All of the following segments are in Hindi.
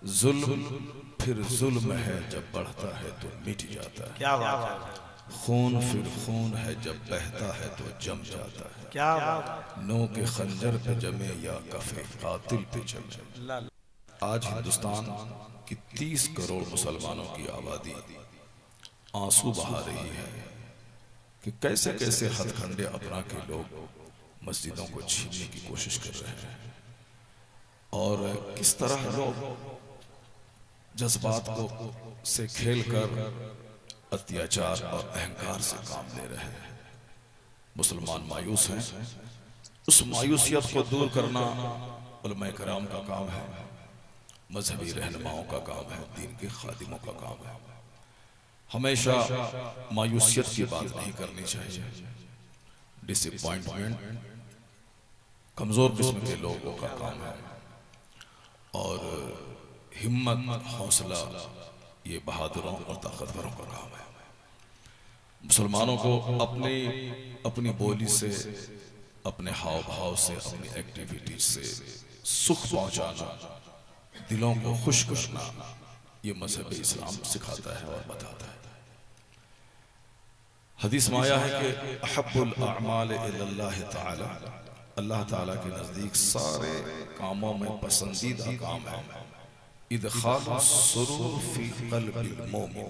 जुल्म फिर जुल्म है, जब बढ़ता है तो मिट जाता है। क्या बात है, खून फिर खून है, जब बहता है तो जम जाता है। क्या बात है। नो के खंजर पे जमे या कफे कातिल पे जमे। आज हिंदुस्तान की 30 करोड़ मुसलमानों की आबादी आंसू बहा रही है कि कैसे कैसे हथकंडे अपना के लोग मस्जिदों को छीनने की कोशिश कर रहे हैं और किस तरह लोग जज्बात को से खेलकर अत्याचार और अहंकार से काम ले रहे हैं। मुसलमान मायूस हैं। उस मायूसियत को दूर करना उलमाए कराम का काम है, मजहबी रहनुमाओं का काम है, दीन के खादिमों का काम है। हमेशा मायूसियत की बात नहीं करनी चाहिए। डिसअपॉइंटमेंट कमजोर किस्म के लोगों का काम है और हिम्मत हौसला ये बहादुरों और ताकतवरों का काम है। मुसलमानों को अपनी अपनी बोली से, अपने हाव भाव से, अपनी एक्टिविटीज से सुख पहुंचाना, दिलों को खुश करना, ये मजहब इस्लाम सिखाता है और बताता है। हदीस में आया है कि अहब्बुल अअमाल इलल्लाह ताला, अल्लाह ताला के नजदीक सारे कामों में पसंदीदा काम है इदखाल सुरूर फी क़ल्बिल मोमिन,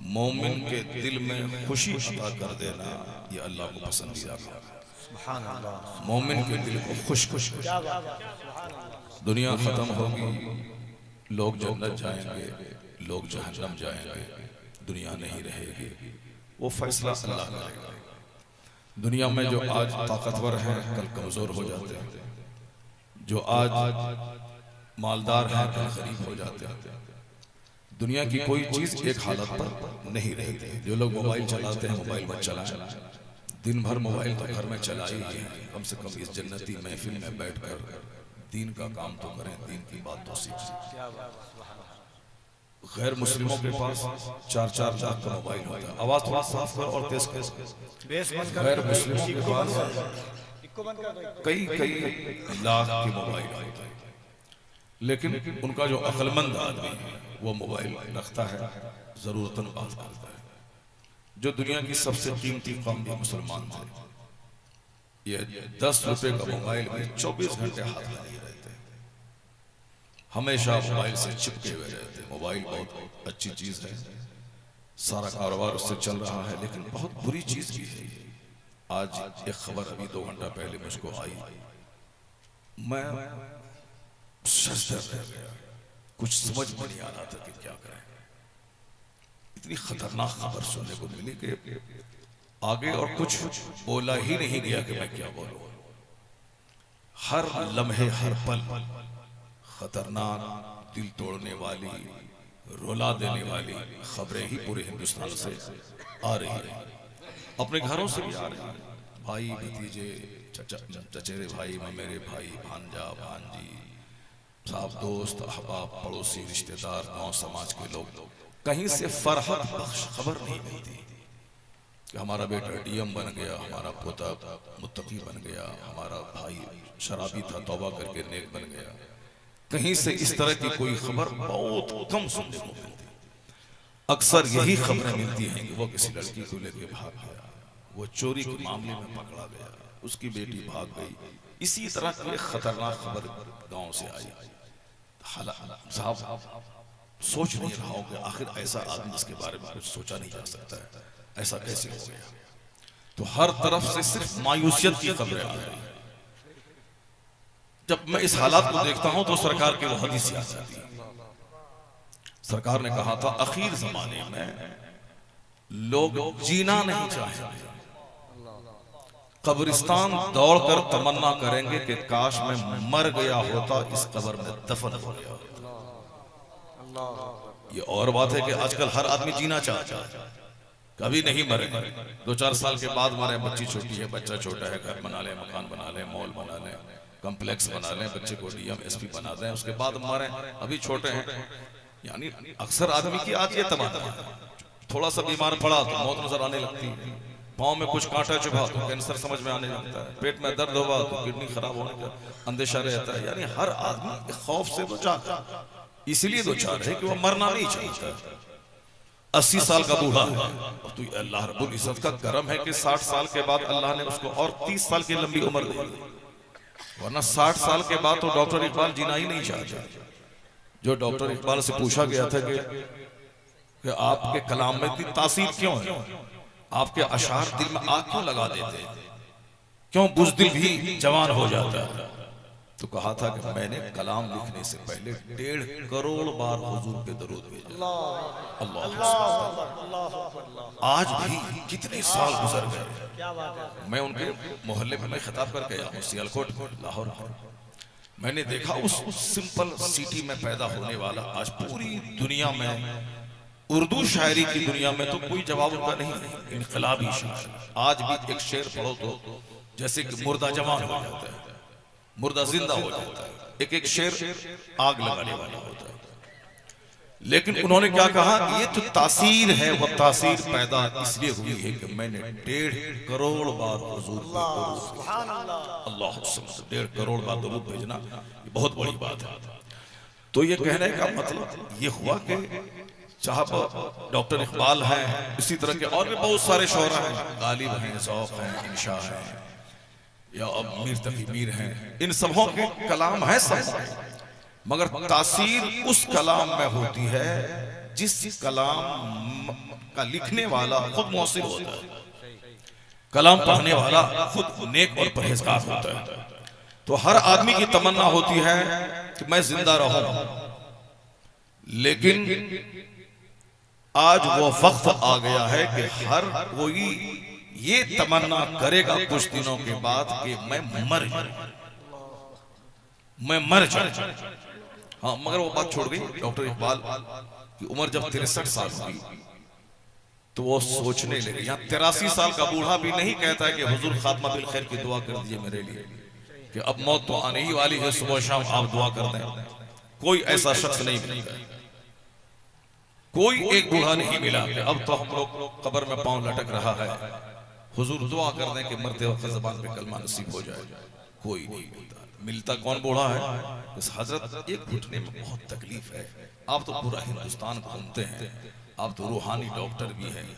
मोमिन के दिल में खुशी अता कर देना, ये अल्लाह को पसंदीदा काम है। सुभान अल्लाह। मोमिन के दिल को खुश खुश। दुनिया खत्म होगी, लोग जन्नत जाएंगे, लोग जहन्नम जाएंगे, दुनिया नहीं रहेगी, वो फैसला अल्लाह करेगा। दुनिया में जो आज ताकतवर हैं कल कमजोर हो जाते हैं, जो आज मालदार हैं कल गरीब हो जाते हैं। दुनिया की कोई चीज एक हालत पर नहीं रहती। जो लोग मोबाइल चलाते हैं मोबाइल मत चलाएं, दिन भर मोबाइल तो घर में चला ही है। कम से कम इस जन्नती महफिल में बैठकर दीन का काम तो करें, दीन की बात तो सीखें। गैर मुस्लिमों के पास 4-4 लाख का मोबाइल होता है। आवाज थोड़ा साफ कर और तेज कर। गैर मुस्लिमों के पास कई लाख के मोबाइल होते हैं, लेकिन उनका जो अक्लमंद आदमी है वो मोबाइल रखता है, जरूरतन बात करता है। जो दुनिया की सबसे कीमती कौम जो मुसलमान थे, ये 10 रुपए का मोबाइल भी 24 घंटे हाथ में नहीं रहते, हमेशा मोबाइल से चिपके हुए रहते। मोबाइल बहुत अच्छी चीज है, सारा कारोबार उससे चल रहा है, लेकिन बहुत बुरी चीज भी है। आज एक खबर अभी 2 घंटा पहले मुझको आई, मैं रह गया, कुछ समझ में नहीं आ रहा था कि क्या करें। इतनी खतरनाक खबर सुनने को मिली कि आगे और कुछ बोला ही नहीं गया कि मैं क्या बोलूं। हर लम्हे हर पल खतरनाक, दिल तोड़ने वाली, रुला देने वाली खबरें ही पूरे हिंदुस्तान से आ रही है, अपने घरों से भी आ रही है। भाई भतीजे, चचेरे भाई, ममेरे भाई, भांजा भांजी, साहब, दोस्त, अहबाब, पड़ोसी, रिश्तेदार, गांव समाज के लोग, कहीं से फरहत बख्श खबर नहीं मिलती कि हमारा बेटा डीएम बन गया, हमारा पोता मुत्तकी बन गया, हमारा भाई शराबी था तौबा करके नेक बन गया। कहीं से इस तरह की कोई खबर बहुत कम सुनने को मिलती। अक्सर यही खबरें मिलती हैं कि वो किसी लड़की को लेके भाग गया, वो चोरी के मामले में पकड़ा गया, उसकी बेटी भाग गई। इसी तरह की खतरनाक खबर गांव से आई। साहब सोच नहीं रहा हो कि आखिर ऐसा आदमी जिसके बारे में कुछ सोचा नहीं जा सकता है, ऐसा कैसे हो गया। तो हर तरफ से सिर्फ मायूसियत की खबरें आ रही हैं। जब मैं इस हालात को देखता हूं तो सरकार की वो हदीस याद आती है। सरकार ने कहा था आखिर जमाने में लोग जीना नहीं चाहेंगे, कब्रिस्तान दौड़कर तमन्ना करेंगे कि काश मैं मर गया होता, इस कब्र में दफन हो गया होता। ये और बात है कि आजकल हर आदमी जीना चाहता है, कभी नहीं मरे, 2-4 साल के बाद मरे। बच्ची छोटी है, बच्चा छोटा है, घर बना ले, मकान बना ले, मॉल बना ले, कॉम्प्लेक्स बना ले, बच्चे को डीएम एसपी बना दें, उसके बाद मरे, अभी छोटे हैं। यानी अक्सर आदमी की आज ये तमन्ना है, थोड़ा सा बीमार पड़ा तो मौत नजर आने लगती है, पाँव में कुछ कांटा चुभा तो कैंसर समझ में आने लगता है, पेट में दर्द होगा तो किडनी खराब होने का अंदेशा रहता है। यानी हर आदमी खौफ से बचा इसलिए दो चार है कि वो मरना नहीं चाहता। 80 साल का बूढ़ा है, और तो अल्लाह रब्बुल इज्जत का करम है कि 60 साल के बाद अल्लाह ने उसको और 30 साल की लंबी उम्र दे दी, वरना 60 साल के बाद तो डॉक्टर इकबाल जीना ही नहीं चाहता। जो डॉक्टर इकबाल से पूछा गया था कि आपके कलाम में इतनी तासीर क्यों है, आपके अशार दिल में आग क्यों लगा देते, क्यों बुज़दिल भी जवान हो जाता है, तो कहा था कि मैंने कलाम लिखने से पहले 1.5 करोड़ बार हुजूर पे दरूद भेजा। अल्लाह। आज भी कितने साल गुजर गए, मैं उनके मोहल्ले में मैं खिताब करके आया हूँ, सियालकोट लाहौर। मैंने देखा उस सिंपल सिटी में पैदा होने वाला आज पूरी दुनिया में, उर्दू शायरी की दुनिया में तो कोई जवाब उनका नहीं है, इनकलाबी शायर। आज भी एक शेर पढ़ो तो जैसे कि मुर्दा जवान हो जाता है, मुर्दा जिंदा हो जाता है, एक एक शेर आग लगाने वाला होता है। लेकिन उन्होंने क्या कहा, ये तो तासीर है, वो तासीर पैदा इसलिए हुई है कि मैंने 1.5 करोड़ बार हुजूर पे अल्लाह 1.5 करोड़ बार दरूद भेजना, ये बहुत बड़ी बात है। तो ये कहने का मतलब ये हुआ कि चाहे डॉक्टर इकबाल हैं, इसी तरह के और भी बहुत सारे शोरा हैं, गालिब हैं, ज़ौक़ हैं, इंशा हैं, या मीर तकी मीर हैं, इन सबों के कलाम है सब, मगर तासीर उस कलाम में होती है जिस कलाम का लिखने वाला खुद मौसिर होता है, कलाम पढ़ने वाला खुद नेक और परहेजगार होता है। तो हर आदमी की तमन्ना होती है कि मैं जिंदा रहूं, लेकिन आज वो वक्त आ गया है कि हर कोई ये तमन्ना करेगा कुछ दिनों के बाद कि मैं मर जाऊं। हाँ, मगर वो बात छोड़ गई। डॉक्टर इकबाल की उम्र जब 63 साल हुई तो वो सोचने लगे। यहाँ 83 साल का बूढ़ा भी नहीं कहता है कि हुजूर खात्मा बिल खैर की दुआ कर दीजिए मेरे लिए, कि अब मौत तो आने ही वाली है, सुबह शाम आप दुआ कर दें। कोई ऐसा शख्स नहीं मिला, कोई एक बूढ़ा नहीं मिला कि अब तो हम लोग कब्र में पांव लटक रहा है, हुजूर दुआ कर दें कि मरते वक्त ज़बान पे कलमा नसीब हो जाए। कोई नहीं मिलता। मिलता कौन बूढ़ा है? इस हजरत एक घुटने में बहुत तकलीफ है, आप तो पूरा हिंदुस्तान घूमते हैं, आप तो रूहानी डॉक्टर भी हैं,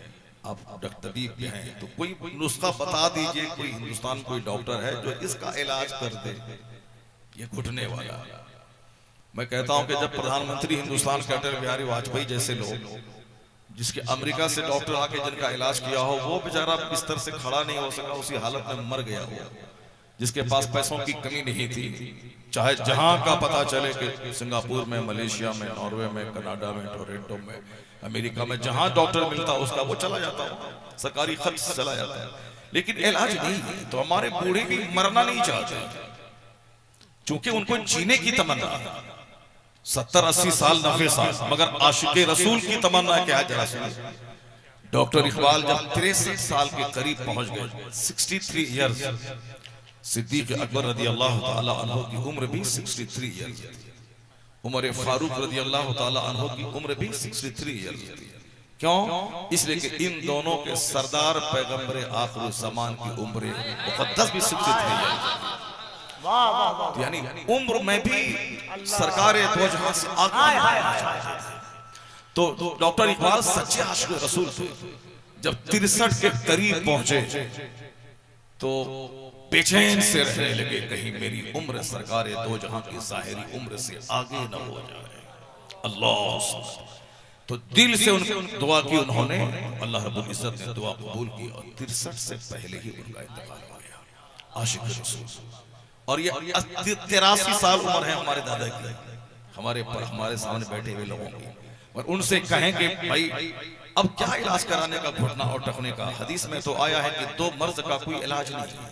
आप डॉक्टर तबीब भी हैं, तो कोई नुस्खा बता दीजिए, कोई हिंदुस्तान कोई डॉक्टर है जो इसका इलाज कर दे, ये घुटने वाला। मैं कहता हूं कि जब प्रधानमंत्री हिंदुस्तान के अटल बिहारी वाजपेयी जैसे लोग, जिसके अमेरिका से डॉक्टर आके जिनका इलाज किया हो, वो बेचारा बिस्तर से खड़ा नहीं हो सका, उसी हालत में मर गया हो, जिसके पास पैसों की कमी नहीं थी, चाहे जहां का पता चले कि सिंगापुर में, मलेशिया में, नॉर्वे में, कनाडा में, टोरंटो में, अमेरिका में, जहां डॉक्टर मिलता उसका वो चला जाता है, सरकारी खर्च चला जाता है, लेकिन इलाज नहीं है। तो हमारे बूढ़े भी मरना नहीं चाहते, क्योंकि उनको जीने की तमन्ना है, 70-80 साल 90 साल, मगर आशिक़े रसूल की तमन्ना क्या है जरा सुनिए। डॉक्टर इकबाल जब 63 साल के करीब पहुंच गए, 63 ईयर्स, सिद्दीक अकबर रदी अल्लाह ताला अन्हु की उम्र भी 63 ईयर्स थी, उमर फारूक रदी अल्लाह ताला अन्हु की उम्र भी 63 ईयर्स थी। क्यों? इसलिए कि इन दोनों के सरदार पैगंबर आखिर ज़मान की उम्र मुक़द्दस भी 63 ईयर्स, यानी उम्र में भी सरकार दो जहां से आगे। तो डॉक्टर इकबाल सच्चे आशिक़ रसूल थे। जब 63 के करीब पहुंचे तो बेचैन से रहने लगे, कहीं मेरी उम्र सरकार दो जहां की ज़ाहिरी उम्र से आगे न हो जाए। अल्लाह, तो दिल से उनकी दुआ की उन्होंने, अल्लाह रब्बुल इज्जत ने दुआ कबूल की और 63 से पहले ही उनका इंतकाल हो गया। आशिक़ रसूल। और ये 83 साल उम्र है हमारे दादा की, हमारे सामने बैठे हुए लोगों की, और उनसे कहें कि भाई अब क्या इलाज कराने का, घुटना और टखने का? हदीस में तो आया है कि 2 मर्ज का कोई इलाज नहीं है,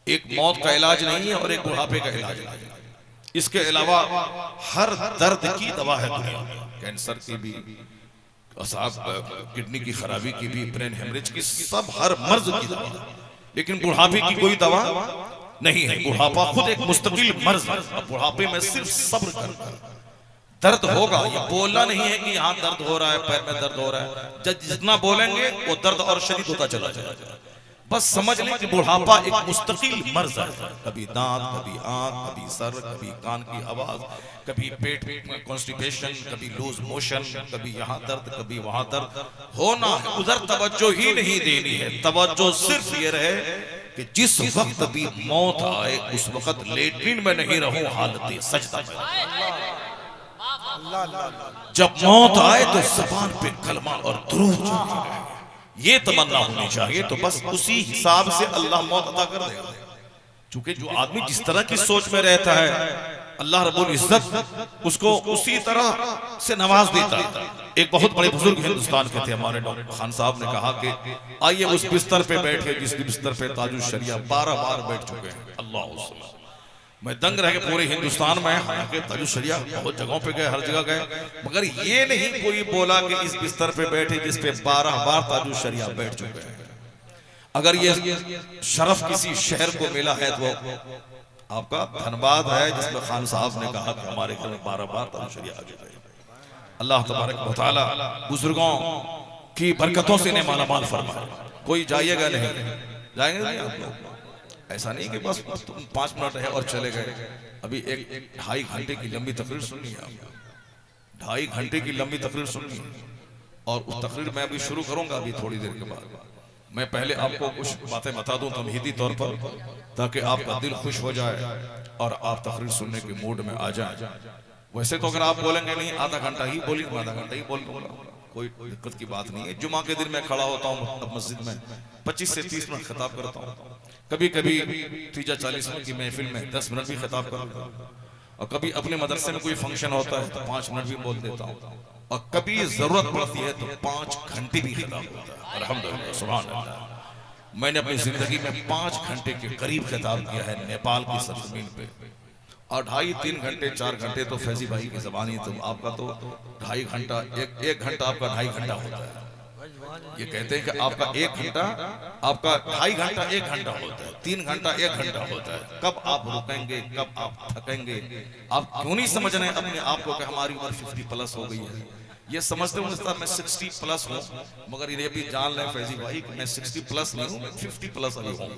एक मौत का इलाज नहीं है और एक बुढ़ापे का इलाज नहीं है। इसके अलावा हर दर्द की दवा है दुनिया में, कैंसर की भी, किडनी की खराबी की भी, ब्रेन हेमरेज की, सब हर मर्ज की दवा, लेकिन बुढ़ापे की कोई दवा नहीं है। बुढ़ापा खुद एक मुस्तकिल मर्ज है। बुढ़ापे में सिर्फ सब्र कर, दर्द होगा, ये बोलना नहीं है कि यहाँ दर्द हो रहा है, पैर में दर्द हो रहा है, जितना बोलेंगे वो दर्द और शदीद होता चला जाएगा। बस समझ लें कि बुढ़ापा एक मुस्तकिल मर्ज है। कभी दांत, कभी आंख, कभी सर, कभी कान की आवाज, कभी पेट में कॉन्स्टिपेशन, कभी लूज मोशन, कभी यहाँ दर्द, कभी वहां दर्द होना है। उधर तवज्जो ही नहीं देनी है। तवज्जो सिर्फ ये रहे कि जिस वक्त भी मौत आए उस वक्त लेटरिन में नहीं रहूं, हालत सजदा में। जब मौत आए तो ज़बान पे कलमा और दुरूद, ये तमन्ना होनी चाहिए। तो बस उसी हिसाब से अल्लाह मौत अता कर देगा। क्योंकि जो आदमी जिस तरह की सोच में रहता है, अल्लाह रब्बुल इज्जत उसको उसी तरह से नवाज देता है। एक बहुत बड़े बुजुर्ग हिंदुस्तान के थे, हमारे डॉक्टर खान साहब ने कहा कि आइए उस बिस्तर पे बैठे जिस बिस्तर पे ताजुल शरिया 12 बार बैठ चुके हैं। अल्लाह, मैं दंग रह गया पूरे हिंदुस्तान में। हालांकि ताजुल शरिया बहुत जगहों पे गए, हर जगह गए, मगर ये नहीं कोई बोला कि इस बिस्तर पे बैठे जिस पे 12 बार ताजुल शरिया बैठ चुके हैं। अगर ये शरफ किसी शहर को मिला है तो आपका धन्यवाद है, जिसमें खान साहब ने कहा कि हमारे घर में 12 बार ताजुल शरिया आ चुके हैं। अल्लाह तबारक व तआला बुजुर्गों की बरकतों से इन्हें मालामाल फरमाए। कोई जाइएगा नहीं, जाएंगे नहीं आप लोग। ऐसा नहीं कि बस 5 मिनट है और चले गए। अभी एक 2.5 घंटे की लंबी तकरीर सुननी है आपको, 2.5 घंटे की लंबी तकरीर सुननी है। और उस तकरीर मैं अभी शुरू करूंगा अभी थोड़ी देर के बाद। मैं पहले आपको कुछ बातें बता दूं तमहीदी तौर पर, ताकि आपका दिल खुश हो जाए और आप तकरीर सुनने के मूड में आ जाए। वैसे तो अगर आप बोलेंगे नहीं आधा घंटा ही बोलिए, आधा घंटा ही बोल दूंगा, कोई दिक्कत की बात नहीं है। जुमा के दिन मैं खड़ा होता हूँ मस्जिद में, 25 से 30 मिनट खिताब करता हूँ। कभी कभी 30-40 मिनट की महफिल में 10 मिनट भी खिताब करता हूँ। और कभी अपने मदरसे में कोई फंक्शन होता है तो 5 मिनट भी बोल देता हूँ। और कभी जरूरत पड़ती है तो 5 घंटे भी खिताब होता है। अल्हम्दुलिल्लाह, सुभान अल्लाह। मैंने अपनी जिंदगी में 5 घंटे के करीब खिताब किया है नेपाल की सरजमीन पे। और 2.5-3 घंटे 4 घंटे तो फैजी भाई की जबानी, तो आपका तो 2.5 घंटा, एक घंटा आपका 2.5 घंटा होता है। ये कहते हैं कि आपका 1 घंटा, आपका 2.5 घंटा 1 घंटा होता है, 3 घंटा 1 घंटा होता है। कब आप रुकेंगे, कब आप थकेंगे? आप क्यों नहीं समझ रहे अपने आप को कि हमारी उम्र 50 प्लस हो गई है? ये समझते मैं 60 प्लस हूँ, मगर ये भी जान लें फैजी भाई मैं 60 प्लस नहीं हूँ, मैं 50 प्लस अभी हूँ।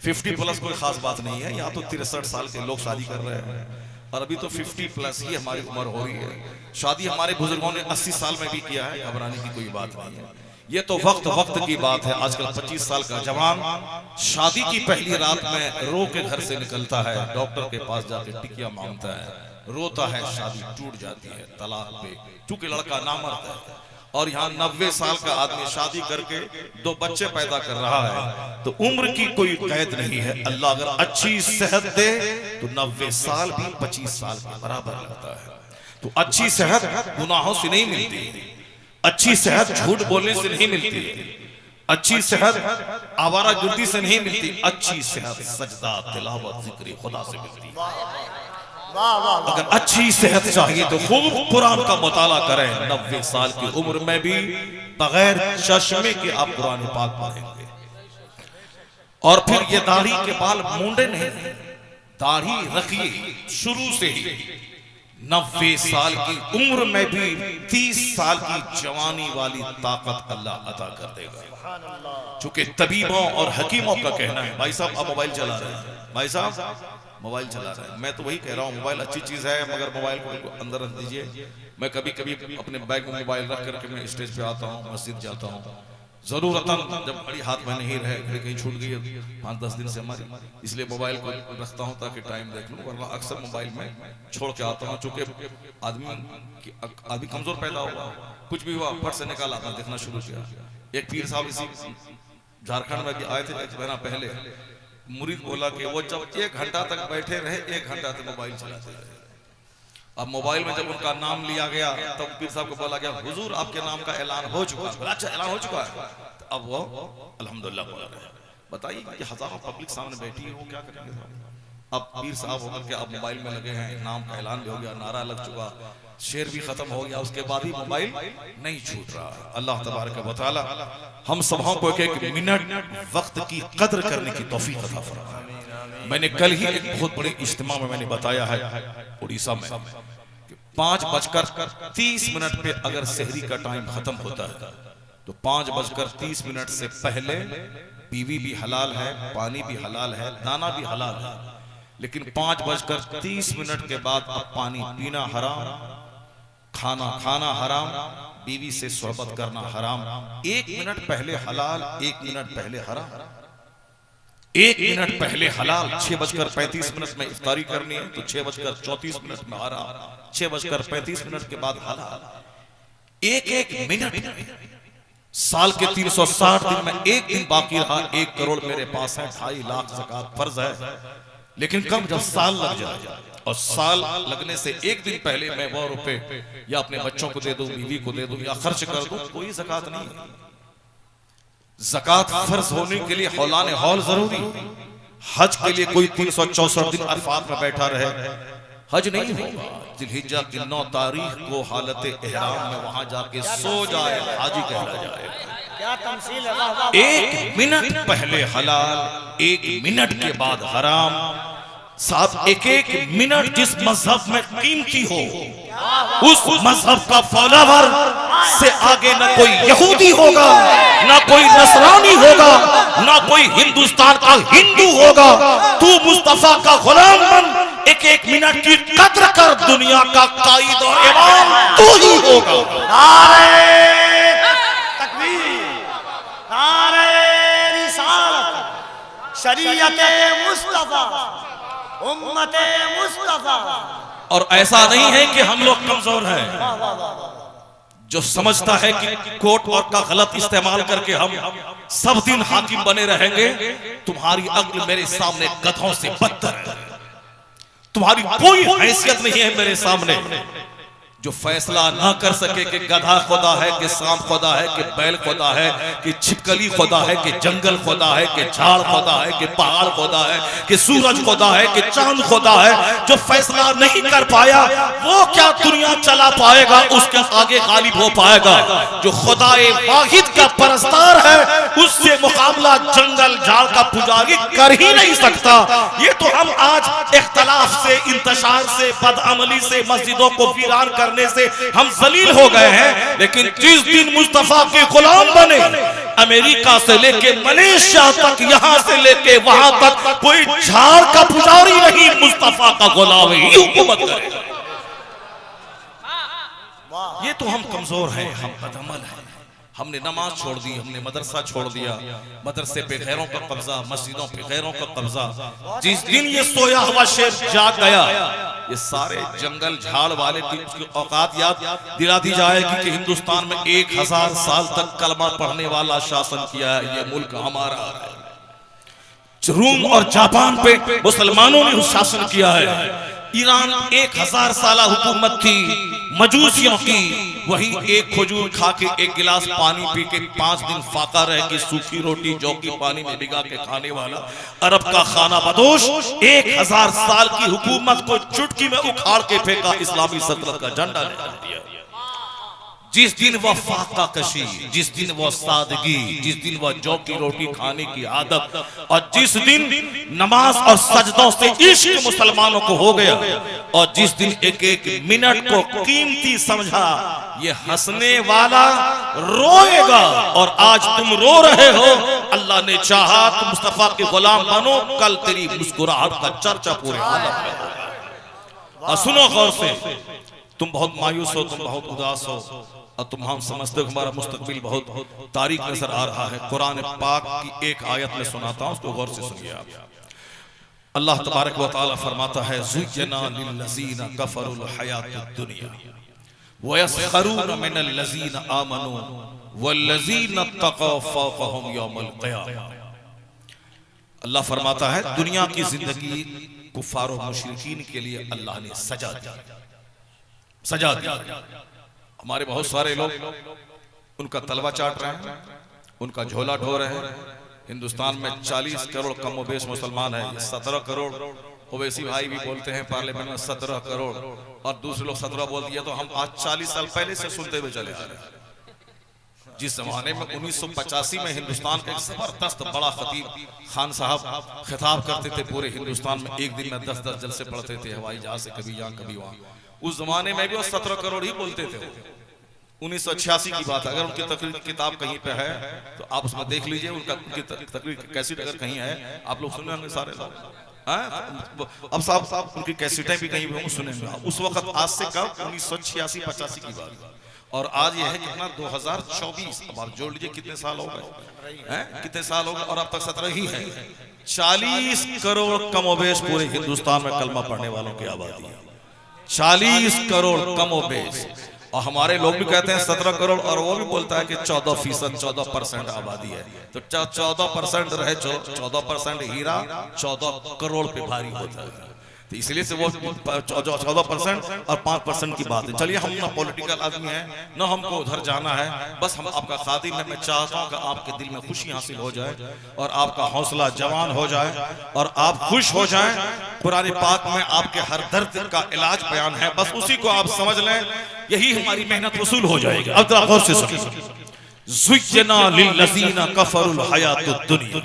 50 प्लस कोई खास बात नहीं है। यहाँ तो 63 साल के लोग शादी कर रहे हैं और अभी तो 50 प्लस ही हमारी उम्र हो रही है। शादी हमारे बुजुर्गों ने 80 साल में भी किया है, घबराने की कोई बात नहीं है। ये तो वक्त की बात है। आजकल 25 साल का जवान शादी की पहली रात में रो के घर से निकलता है, डॉक्टर के पास जाके टिकिया मांगता है, रोता है, शादी टूट जाती है तलाक पे, क्योंकि लड़का नामर्द है। और यहाँ 90 साल का आदमी शादी करके 2 बच्चे पैदा कर रहा है। तो उम्र की कोई कैद नहीं है। अल्लाह अगर अच्छी सेहत दे तो 90 साल भी 25 साल के बराबर लगता है। तो अच्छी सेहत गुनाहों से नहीं मिलती, अच्छी सेहत झूठ बोलने से नहीं मिलती, अच्छी सेहत आवारागर्दी से नहीं मिलती, अच्छी सेहत सजदा तिलावत जिक्र खुदा से मिलती है। अगर अच्छी सेहत चाहिए तो खूब कुरान का मुताला करें। 90 साल की उम्र में भी बगैर चश्मे के आप कुरान पाक पढ़ेंगे। और फिर ये दाढ़ी के बाल मूंडे नहीं, दाढ़ी रखिए शुरू से ही। 90 साल की उम्र में भी 30 साल की जवानी वाली ताकत अल्लाह अता कर देगा। चूंकि तबीबों और हकीमों का कहना है, भाई साहब आप मोबाइल चला रहे हैं, भाई साहब मोबाइल चला रहे हैं। मैं तो वही कह रहा हूँ, मोबाइल अच्छी चीज है, मगर मोबाइल को अंदर रख दीजिए। मैं कभी कभी अपने बैग में मोबाइल रख करके मैं स्टेज पे आता हूँ, मस्जिद जाता हूँ। जरूरतन जब घड़ी हाथ में नहीं रहे, घड़ी कहीं छूट गई 5-10 दिन से हमारी, इसलिए मोबाइल को रखता हूँ ताकि टाइम देख लूँ। वरना अक्सर मोबाइल में छोड़ के आता हूँ। चूंकि आदमी कमजोर पैदा हुआ, कुछ भी हुआ फट से निकाला, देखना शुरू किया। एक पीर साहब इसी झारखंड में भी आए थे एक महीना पहले। मुरीद बोला कि वो जब 1 घंटा तक बैठे रहे, 1 घंटा तक मोबाइल चलाते रहे। अब मोबाइल में जब उनका नाम लिया गया तब पीर साहब को बोला गया, हुजूर आपके नाम का ऐलान हो चुका है। अच्छा ऐलान हो चुका है? तो अब वो अल्हम्दुलिल्लाह बोला रहे। बताइए कि हजारों पब्लिक सामने बैठी है, वो क्या करेंगे? अब पीर साहब होकर के अब मोबाइल में लगे हैं, नाम का ऐलान भी हो गया, नारा लग चुका, शेर भी खत्म हो गया, उसके बाद भी मोबाइल नहीं छूट रहा। अल्लाह तबारक व तआला हम सबों को एक मिनट वक्त की कद्र करने की तौफीक अता फरमाए। मैंने कल ही एक बहुत बड़े इज्तिमा में मैंने बताया है उड़ीसा में, 5:30 पे अगर सहरी का टाइम खत्म होता है तो 5:30 से पहले बीवी भी हलाल है, पानी भी हलाल है, दाना भी हलाल है, लेकिन 5:30 के बाद अब पानी पीना हराम, खाना खाना हराम, बीवी से सोहबत करना हराम। 1 मिनट पहले हलाल, 1 मिनट पहले हराम। 1 मिनट पहले हलाल, 6:35 में इफ्तारी करनी है तो 6:34 में हराम, 6:35 के बाद हलाल। एक मिनट, साल के 360 दिन में एक दिन बाकी रहा, 1 करोड़ मेरे पास है, 2.5 लाख ज़कात फर्ज है, लेकिन कम जब साल लग जाए और साल लगने से 1 दिन पहले मैं वो रुपए या अपने बच्चों को दे दूं, बीवी को दे दूं या खर्च कर दूं, कोई ज़कात नहीं है। ज़कात फर्ज होने के लिए हौलाने हौल जरूरी। हज के लिए कोई 364 दिन अरफात में बैठा रहे, हज नहीं होगा। जिलहिज्जा की 9 तारीख को हालत एहराम में वहां जाके सो जाए, हाजी कहला जाए। क्या तमसील है, वाह वाह वाह। 1 मिनट पहले हलाल, 1 मिनट के बाद हराम। साहब, एक मिनट जिस मजहब में कीमती हो, उस मजहब का फॉलोवर से आगे न कोई यहूदी होगा, ना कोई नसरानी होगा, ना कोई हिंदुस्तान का हिंदू होगा। तू मुस्तफा का गुलाम बन, एक मिनट की कद्र कर, दुनिया का कायद और इमाम तू ही होगा। नारे तकबीर, नारे रिसालत, शरीयत मुस्तफा, उम्मत मुस्तफा। और ऐसा नहीं है कि हम लोग कमजोर हैं। जो समझता है कि कोर्ट और का गलत इस्तेमाल करके हम सब दिन हाकिम बने रहेंगे, तुम्हारी अक्ल मेरे सामने गधों से बदतर है। तुम्हारी कोई हैसियत नहीं है मेरे सामने। जो फैसला ना कर सके कि गधा खुदा है, कि सांप खुदा है, कि बैल खुदा है, कि छिपकली खुदा है, कि जंगल खुदा है, कि झाड़ खुदा है, कि पहाड़ खुदा है, कि सूरज खुदा है, कि चांद खुदा है, जो फैसला नहीं कर पाया वो क्या दुनिया चला पाएगा, उसके आगे गालिब हो पाएगा। जो खुदाए वाहिद का परस्तार है, उससे मुकाबला जंगल झाड़ का पुजारी कर ही नहीं सकता। ये तो हम आज इख्तलाफ से, इंतशार से, बदअमली से, मस्जिदों को वीरान करने से हम जलील हो गए हैं। लेकिन जिस दिन मुस्तफा के गुलाम बने, अमेरिका से लेके मलेशिया तक, यहां से लेके वहां तक, कोई झाड़ का पुजारी नहीं, मुस्तफा का गुलाम ही हुकूमत करे। ये तो हम कमजोर हैं, हम बदअमल हैं। हमने नमाज छोड़ दी, हमने मदरसा छोड़ दिया, मदरसे पे गैरों का कब्जा, मस्जिदों पे गैरों का कब्जा। जिस दिन ये सोया हुआ शेर जाग गया, ये सारे जंगल झाड़ वाले की औकात याद दिला दी जाएगी कि हिंदुस्तान में 1000 साल तक कलमा पढ़ने वाला शासन किया है, ये मुल्क हमारा है। रूम और जापान पे मुसलमानों ने शासन किया है। ईरान 1000 साल हुकूमत थी मजूसियों की, वही एक खजूर खा के, एक गिलास पानी पी के 5 दिन फाका रह के, सूखी रोटी जौ की पानी में भिगा के खाने वाला अरब का खाना बदोश 1000 साल की हुकूमत को चुटकी में उखाड़ के फेंका, इस्लामी सल्तनत का झंडा निकाल दिया। जिस दिन वह फाका कशी, जिस दिन वह सादगी, जिस दिन वह जौ की रोटी खाने की आदत, और जिस दिन नमाज और सजदों से इश्क मुसलमानों को हो गया, और जिस दिन एक मिनट को कीमती समझा, ये हंसने वाला रोएगा। और आज तुम रो रहे हो, अल्लाह ने चाहा तुम मुस्तफा के गुलाम बनो, कल तेरी मुस्कुराहट का चर्चा पूरे आलम में होगा। और सुनो गौर से, तुम बहुत मायूस हो, तुम बहुत उदास हो, और तुम हम समझते हो हमारा मुस्तकबिल बहुत तारीक नजर आ रहा है। कुरान पाक की एक आयत में सुनाता हूं, उसको गौर से सुनिए आप। अल्लाह तबारक व तआला फरमाता है, ज़ुय्यना लिल्लज़ीना कफ़रुल हयातुद दुनिया व यस्खरूना मिनल लज़ीना आमनू वल्लज़ीना तक़ौ फ़ौक़हुम यौमल क़ियामा। अल्लाह फरमाता है, दुनिया की जिंदगी कुफ़ार और मुशरिकीन के लिए अल्लाह ने सजा दिया। हमारे बहुत सारे लोग उनका तलवा चाट रहे हैं, उनका झोला ढो रहे हैं। हिंदुस्तान में 40 करोड़ कम बेश मुसलमान है, 17 करोड़ ओवैसी भाई भी बोलते हैं पार्लियामेंट में 17 करोड़, और दूसरे लोग 17 बोल दिया। तो हम आज 40 साल पहले से सुनते हुए चले आ रहे हैं। जिस जमाने में 1985 में हिंदुस्तान का एक जबरदस्त बड़ा खतीब खान साहब खिताब करते थे पूरे हिंदुस्तान में, एक दिन में 10-10 जलसे पढ़ते थे, हवाई जहाज से कभी यहाँ कभी वहां। उस जमाने में भी वो 17 करोड़ ही बोलते थे। 1986 की बात है। अगर उनकी तकरीर की किताब कहीं पे है तो आप उसमें देख लीजिए, उनकी तकरीर की कैसेट अगर कहीं है, आप लोग सुने होंगे सारे लोग। अब साहब उनकी कैसेटें भी कहीं भी सुनेंगे। उस वक्त आज से कब 1986-85 की बात, और आज ये है कितना 2024। अब आप जोड़ लीजिए कितने साल हो गए, कितने साल हो गए, और अब तक 17 ही है। 40 करोड़ कमोबेश पूरे हिंदुस्तान में कलमा पढ़ने वालों की आबादी है, 40 करोड़ कमोबेश। और हमारे लोग भी कहते हैं 17 करोड़, और वो भी बोलता है कि 14%, 14% आबादी है। तो 14% रहे, 14% हीरा 14 करोड़ पे भारी होता है। तो इसलिए से वो 14% और 5% की बात है। चलिए, हम ना पॉलिटिकल आदमी हैं, ना हमको उधर जाना है। बस हम आपका खातिर है। मैं चाहता हूँ कि आपके दिल में खुशी हासिल हो जाए और आपका हौसला जवान हो जाए और आप खुश हो जाएं। कुरान पाक में आपके हर दर्द का इलाज बयान है, बस उसी को आप समझ लें, यही हमारी मेहनत वसूल हो जाएगी। अब जरा गौर से सुनिए। ज़ुय्यना लिल्लज़ीना कफ़रुल हयातुद दुनिया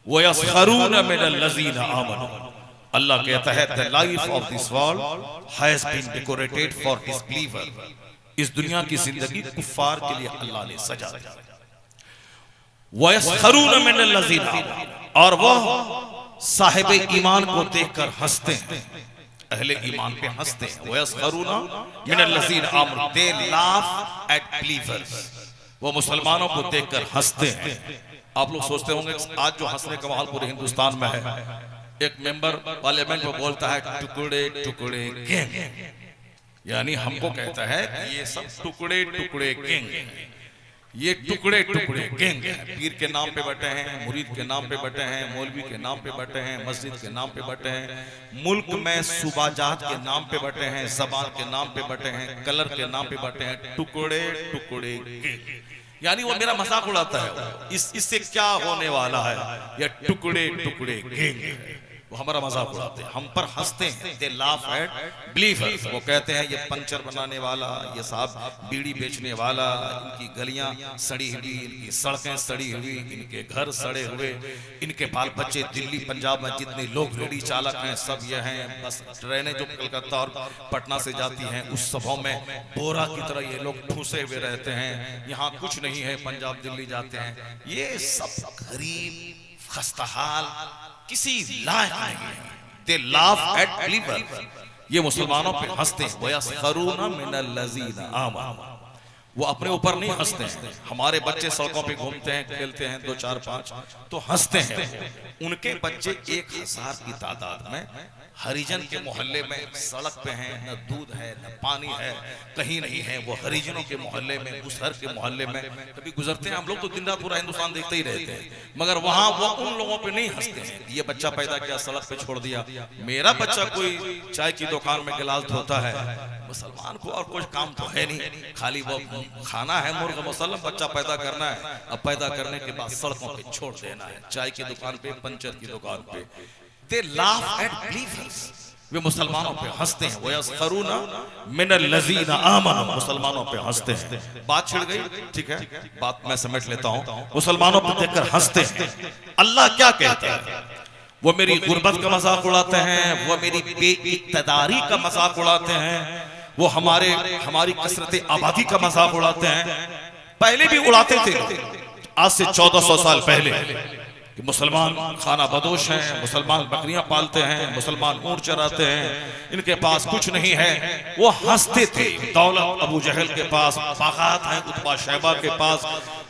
व यस्खरून मिनल लज़ीना आमनू। अल्लाह कहता है, the life of this world has been decorated for disbeliever. इस दुनिया की जिंदगी कुफ्फार के लिए अल्लाह ने सजा दी। व यस्खरून मिनल लज़ीना, और वह साहिब ईमान को देखकर हंसते हैं, अहले ईमान पे हंसते हैं। वयस्खरून मिनल लज़ीना आमनू, दे लाफ एट बिलीवर्स। वो मुसलमानों को देखकर हंसते हैं। आप लोग सोचते होंगे आज जो हंसने का माहौल पूरे हिंदुस्तान में है, एक मेंबर पार्लियामेंट में बोलता है टुकड़े टुकड़े गैंग, यानी हमको कहता है कि ये सब टुकड़े टुकड़े गैंग, ये टुकड़े टुकड़े गैंग है। पीर के नाम पे बटे हैं, मुरीद के नाम पे बटे हैं, मौलवी के नाम पे बटे हैं, मस्जिद के नाम पे बटे हैं, मुल्क में सूबाजात के नाम पे बटे हैं, जबान के नाम पे बटे हैं, कलर के नाम पे बटे हैं। टुकड़े टुकड़े गैंग, यानी वो मेरा मजाक उड़ाता है। इससे क्या होने वाला है, ये टुकड़े टुकड़े गैंग है। वो हमारा मजाक उड़ाते हैं, हम पर हंसते हैं। They laugh at believers. वो कहते हैं ये पंचर बनाने वाला, ये साहब बीड़ी बेचने वाला, इनकी गलियां सड़ी हुई, इनकी सड़कें सड़ी हुई, इनके घर सड़े हुए, इनके बाल बच्चे दिल्ली पंजाब में जितने लोग रेडी चालक हैं सब ये हैं। बस ट्रेनें जो कलकत्ता और पटना से जाती हैं उस सभों में बोरा की तरह ये लोग ठूसे हुए रहते हैं। यहाँ कुछ नहीं है, पंजाब दिल्ली जाते हैं। ये सब गरीब खस्ताहाल किसी लायक नहीं है। दे लाफ एट बिलीवर्स, ये मुसलमानों पे हंसते हैं। वयस्खरून मिनल लज़ीना आमनू, वो अपने ऊपर नहीं हंसते हैं। हमारे बच्चे सड़कों पे घूमते हैं, खेलते हैं 2 4 5 तो हंसते हैं। उनके बच्चे 1000 की तादाद में हरिजन के मोहल्ले में सड़क पे हैं, न दूध है न पानी है, कहीं नहीं है। वो हरिजनों के मोहल्ले में, मुसहर के मोहल्ले में कभी गुजरते हैं। हम लोग तो दिन रात पूरा हिंदुस्तान देखते ही रहते हैं, मगर वहां वो उन लोगों पे नहीं हंसते हैं। ये बच्चा पैदा किया, सड़क पे छोड़ दिया। मेरा बच्चा कोई चाय की दुकान में गिलास धोता है। मुसलमान को और कुछ काम तो है नहीं, खाली वो खाना है, मुर्ग मुसल्लम बच्चा पैदा करना है। अब पैदा करने के बाद सड़कों पे छोड़ देना है, चाय की दुकान पे, पंचर की दुकान पे। They laugh at believers, वे मुसलमानों पे हंसते हैं। वयस्खरून मिनल लज़ीना आमनू, मुसलमानों पे हंसते हैं। बात छिड़ गई, ठीक है, बात मैं समेट लेता हूँ। मुसलमानों पे देखकर हंसते हैं। अल्लाह क्या कहता है, वो मेरी गुर्बत का मजाक उड़ाते हैं, वो मेरी बेइक्तदारी का मजाक उड़ाते हैं, वो हमारी कसरत आबादी का मजाक उड़ाते हैं। पहले भी उड़ाते थे, आज से 1400 साल पहले, कि मुसलमान खाना बदोश हैं, मुसलमान बकरियां पालते हैं, मुसलमान ऊंट चराते हैं, इनके पास कुछ नहीं है। वो हंसते थे। दौलत अबू जहल के पास, बागात हैं उतबा शैबा के पास,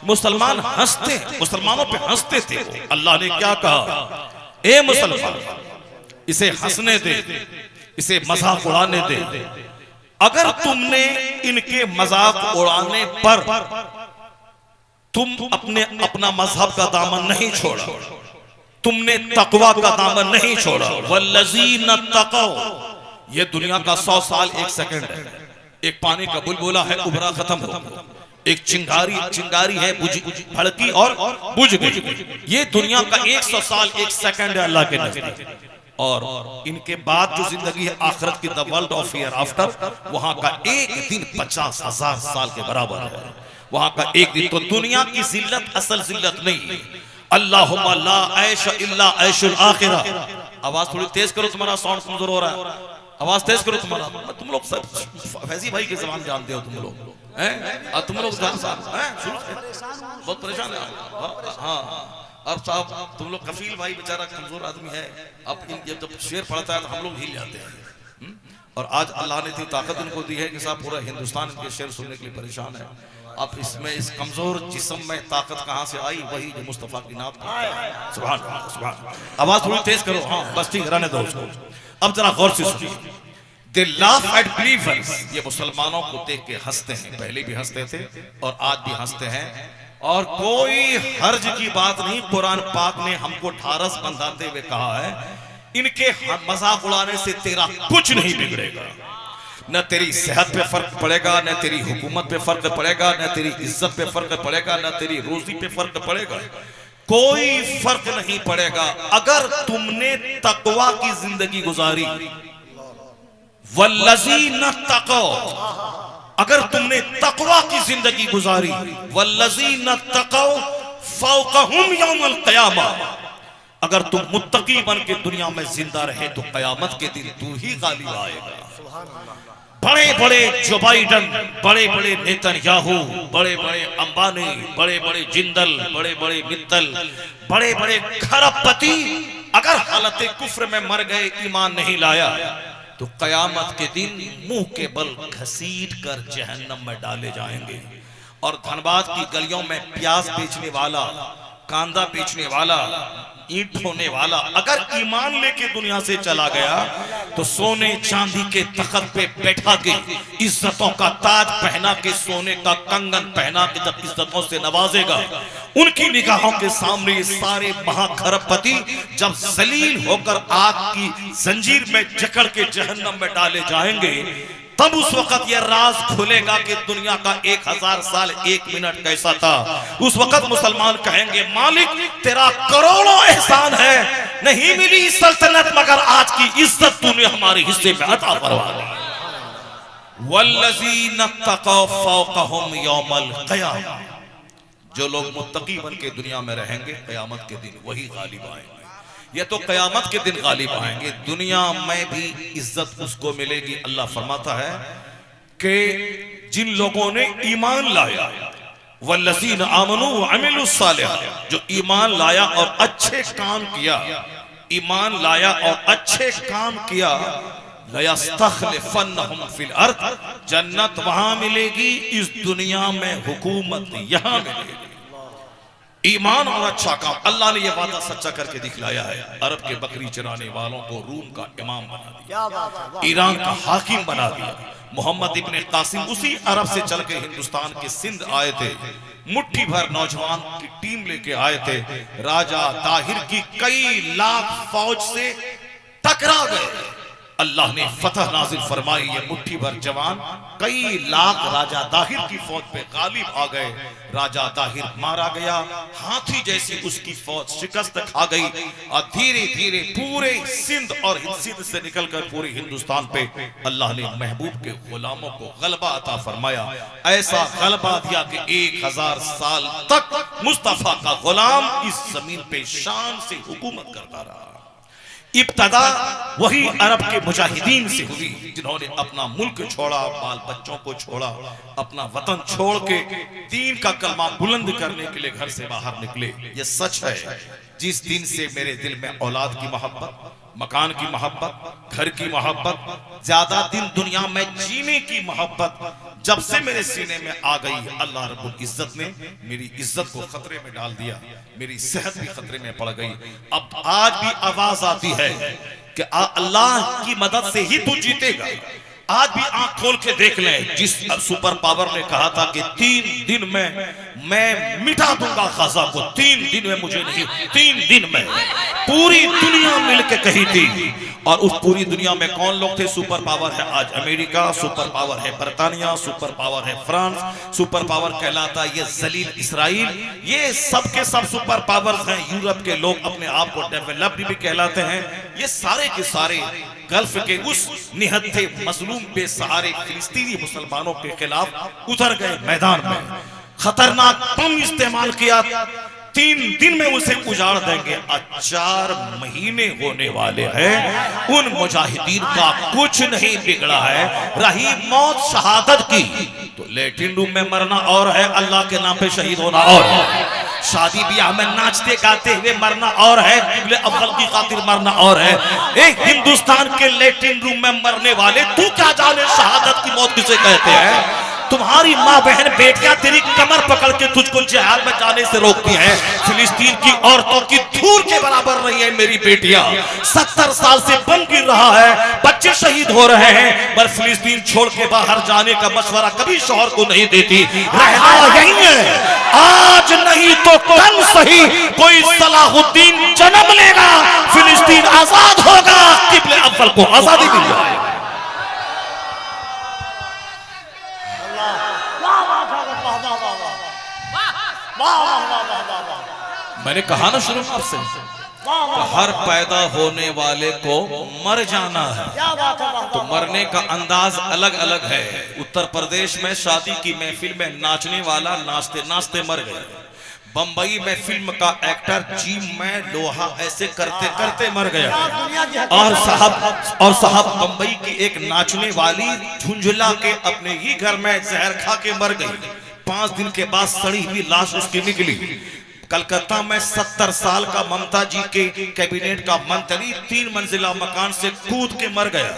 मुसलमान हंसते हैं, मुसलमानों पे हंसते थे। अल्लाह ने क्या कहा, ए मुसलमान, इसे हंसने दे, इसे मजाक उड़ाने दे। अगर तुमने इनके मजाक उड़ाने पर तुम अपना मजहब का दामन नहीं छोड़ा, तुमने तकवा का दामन नहीं छोड़ा। वल्लज़ीना तक़ौ, ये दुनिया का 100 साल 1 सेकंड है। एक पानी का बुलबुला है, उभरा खत्म हो गया। एक चिंगारी है, भड़की और बुझ गई। ये दुनिया का 100 साल 1 सेकंड है अल्लाह के नज़दीक। और इनके बाद जो जिंदगी है आखिरत की, the world of here after, वहां का एक दिन 50,000 साल के बराबर है। वहां का एक दिन। तो दुनिया की जिल्लत असल जिल्लत नहीं। अल्लाहुम्मा ला ऐश इल्ला ऐशुल आखिरा। आवाज थोड़ी तेज करो, तुम्हारा साउंड कमजोर हो रहा है। आवाज तेज करो तुम्हारा। तुम लोग सब फैजी भाई की ज़बान जानते हो तुम लोग, हैं? और तुम लोग बहुत परेशान है। हाँ अब साहब तुम लोग, कफील भाई बेचारा कमजोर आदमी है, अब जब शेर पड़ता है तो हम लोग हिल जाते हैं। और आज अल्लाह ने इतनी ताकत इनको दी है कि साहब पूरा हिंदुस्तान इनके शेर सुनने के लिए परेशान है। अब इसमें इस कमजोर जिस्म में ताकत कहां से आई? वही जो मुस्तफा की नात। सुभान अल्लाह, सुभान अल्लाह। आवाज थोड़ी तेज करो। हाँ बस ठीक, रहने दो उसको। अब जरा गौर से सुनिए। They laugh at believers, ये मुसलमानों को देख के हंसते हैं, पहले भी हंसते थे और आज भी हंसते हैं। और कोई हर्ज की बात नहीं, कुरान पाक ने हमको ढारस बंधाते हुए कहा है, इनके मजाक उड़ाने से तेरा कुछ नहीं बिगड़ेगा। न तेरी सेहत पे फर्क पड़ेगा, न तेरी हुकूमत पे फर्क पड़ेगा, न तेरी इज्जत पे फर्क पड़ेगा, न तेरी रोजी पे फर्क पड़ेगा। कोई फर्क नहीं पड़ेगा अगर तुमने तकवा की जिंदगी गुजारी। वल्लज़ीना तक़ौ, अगर तुमने तकवा की जिंदगी गुजारी। वल्लज़ीना तक़ौ फ़ौक़हुम यौमल क़ियामा, अगर तुम मुत्तकी बन के दुनिया में जिंदा रहे तो कयामत के दिन तू ही गालिब आएगा। बड़े बड़े जो बाइडन, बड़े बड़े नेतन्याहू, बड़े बड़े अंबानी, बड़े बड़े जिंदल, बड़े बड़े मित्तल, बड़े बड़े खरबपति अगर हालत कुफ्र में मर गए, ईमान नहीं लाया, तो कयामत के दिन मुंह के बल घसीट कर जहन्नम में डाले जाएंगे। और धनबाद की गलियों में प्याज बेचने वाला, कांदा बेचने वाला, ईंट ढोने वाला अगर ईमान लेके दुनिया से चला गया तो सोने चांदी के तख्त पे बैठा के, इज्जतों का ताज पहना के, सोने का कंगन पहना के जब इज्जतों से नवाजेगा, उनकी निगाहों के सामने ये सारे महाखरबपति जब जलील होकर आग की जंजीर में जकड़ के जहन्नम में डाले जाएंगे, तब उस वक्त यह राज खुलेगा कि दुनिया का 1000 साल 1 मिनट कैसा था। उस वक्त मुसलमान कहेंगे, मालिक तेरा करोड़ों एहसान है, नहीं मिली सल्तनत मगर आज की इज्जत तूने हमारे हिस्से में अता फरमा दी। वल्लज़ीना तक़ौ फ़ौक़हुम यौमल क़ियामा, जो लोग मुत्तकी बन के दुनिया में रहेंगे क़यामत के दिन वही गालिब आएंगे। ये तो कयामत के दिन गालिब आएंगे, दुनिया में भी इज्जत उसको मिलेगी। अल्लाह फरमाता है कि जिन लोगों ने ईमान लाया, वल्लज़ीना आमनू व अमिलुस सालिहात, जो ईमान लाया और अच्छे काम किया, ईमान लाया और अच्छे काम किया, लयस्तख़लिफ़न्नहुम फ़िल अर्द, जन्नत वहां मिलेगी, इस दुनिया में हुकूमत यहां मिलेगी। ईमान और अच्छा काम, अल्लाह ने यह वादा सच्चा करके दिखलाया है। अरब के बकरी चराने वालों को रूम का इमाम बना दिया, ईरान का हाकिम बना दिया। मोहम्मद इब्ने कासिम उसी अरब से चल के हिंदुस्तान के सिंध आए थे, मुट्ठी भर नौजवान की टीम लेके आए थे, राजा ताहिर की कई लाख फौज से टकरा गए। अल्लाह ने फतह नाजिल फरमाई, ये मुट्ठी भर जवान कई लाख राजा दाहिर की फौज पे गालिब आ गए। राजा दाहिर मारा गया, हाथी जैसी उसकी फौज शिकस्त खा गई और धीरे धीरे पूरे सिंध और सिंध से निकलकर पूरे हिंदुस्तान पे अल्लाह ने महबूब के गुलामों को गलबा अता फरमाया। ऐसा गलबा दिया कि 1000 साल तक मुस्तफा का गुलाम इस जमीन पे शान से हुकूमत करता रहा। इब्तदा वही अरब के मुजाहिदीन से हुई, जिन्होंने अपना मुल्क छोड़ा, बाल बच्चों को छोड़ा, अपना वतन छोड़ के दीन का कलमा बुलंद करने के लिए घर से बाहर निकले। ये सच है, जिस दिन से मेरे दिल में औलाद की मोहब्बत, मकान की मोहब्बत, घर की मोहब्बत, ज्यादा दिन दुनिया में जीने की मोहब्बत जब से मेरे सीने में आ गई, अल्लाह रब्बुल इज्जत ने मेरी इज्जत को खतरे में डाल दिया, मेरी सेहत भी खतरे में पड़ गई। अब आज भी आवाज आती है कि अल्लाह की मदद से ही तू जीतेगा। आज भी आंख खोल के देख लें, जिस सुपर पावर ने कहा था कि 3 दिन में मैं मिटा दूंगा गाजा को, 3 दिन में मुझे नहीं, 3 दिन में पूरी दुनिया मिलके कही थी। और उस पूरी दुनिया में कौन लोग थे? सुपर पावर है आज अमेरिका, सुपर पावर है बरतानिया, सुपर पावर है फ्रांस, सुपर पावर कहलाता है ये जलील इसराइल। ये सब के सब सुपर पावर्स हैं। यूरोप के लोग अपने आप को डेवलप्ड भी कहलाते हैं। ये सारे के सारे गल्फ के उस निहत्थे मजलूम बेसहारे फिलिस्तीनी मुसलमानों के खिलाफ उतर गए मैदान में, खतरनाक बम इस्तेमाल किया। 3 दिन में उसे उजाड़ देंगे। 4 महीने होने वाले हैं, उन मुजाहिदीन का कुछ नहीं बिगड़ा है। रही मौत शहादत की तो लेटरिन रूम में मरना और है, अल्लाह के नाम पे शहीद होना और है। शादी ब्याह में नाचते गाते हुए मरना और है, क़िबले अव्वल की खातिर मरना और है। एक हिंदुस्तान के लेटरिन रूम में मरने वाले, तू क्या जाने शहादत की मौत किसे कहते हैं। तुम्हारी माँ बहन बेटियां तेरी कमर पकड़ के तुझको जिहाद में जाने से रोकती हैं। फिलिस्तीन की औरतों की धूल के बराबर नहीं है मेरी बेटियां। 70 साल से बम गिर रहा है, बच्चे शहीद हो रहे हैं, पर फिलिस्तीन छोड़ के बाहर जाने का मशवरा कभी शौहर को नहीं देती। रहना यही है, आज नहीं तो कल सही कोई सलाहुद्दीन जन्म लेगा, फिलिस्तीन आजाद होगा, क़िबले अव्वल को आजादी मिल जाए। मैंने कहा ना शुरू में आपसे, हर पैदा होने वाले को मर जाना है, तो मरने का अंदाज अलग अलग है। उत्तर प्रदेश में शादी की महफिल में नाचने वाला नाचते नाचते मर गया। बंबई में फिल्म का एक्टर जिम में लोहा ऐसे करते करते मर गया। और साहब बंबई की एक नाचने वाली झुंझुला के अपने ही घर में जहर खा के मर गई। 5 दिन के बाद सड़ी हुई लाश उसकी निकली। कलकत्ता में 70 साल का ममता जी के कैबिनेट का मंत्री 3 मंजिला मकान से कूद के मर गया।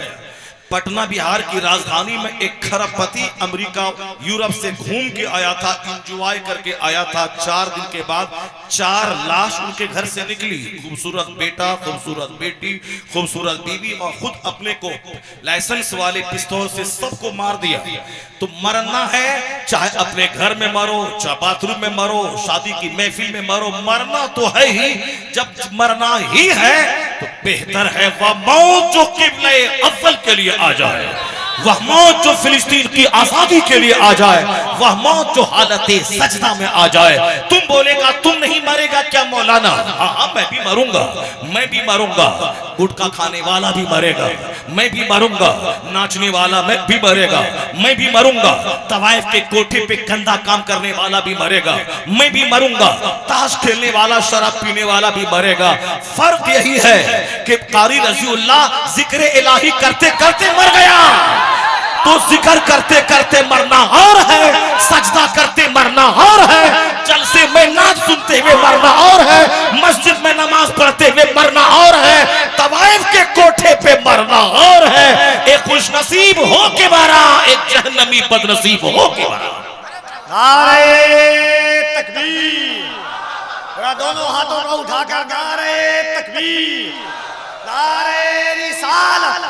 पटना बिहार की राजधानी में एक खरबपति अमेरिका यूरोप से घूम के आया था, एंजॉय करके आया था। 4 दिन के बाद 4 लाश उनके घर से निकली। खूबसूरत बेटा, खूबसूरत बेटी, खूबसूरत बीवी और खुद अपने को लाइसेंस वाले पिस्तौल से सबको मार दिया। तो मरना है, चाहे अपने घर में मरो, चाहे बाथरूम में मरो, शादी की महफिल में मरो, मरना तो है ही। जब मरना ही है तो बेहतर है वह मौत जो क़िबले अव्वल के लिए आ जाए, वह मौत जो फिलिस्तीन की आजादी के लिए आ जाए, वह मौत जो हालत सजदा में आ जाए। तुम बोलेगा तुम नहीं मरेगा क्या मौलाना? हाँ, मैं भी मरूंगा, मैं भी मरूंगा। गुटखा खाने वाला भी मरेगा, मैं भी मरूंगा। नाचने वाला मैं भी मरेगा, मैं भी मरूंगा। तवाइफ के कोठे पे गंदा काम करने वाला भी मरेगा, मैं भी मरूंगा। ताश खेलने वाला, शराब पीने वाला भी मरेगा। फर्क यही है कि कारी रज़ियुल्लाह जिक्र इलाही करते करते मर गया, तो जिक्र करते करते मरना और है, सजदा करते मरना और है, जलसे में नाच सुनते हुए मरना और है, मस्जिद में नमाज पढ़ते हुए मरना और है, तवाइफ के कोठे पे मरना और है। एक खुशनसीब हो के मरा, एक जहन्नमी बदनसीब हो के मरा। नारे तकबीर, दोनों हाथों को उठाकर नारे तकबीर, नारे रिसालत,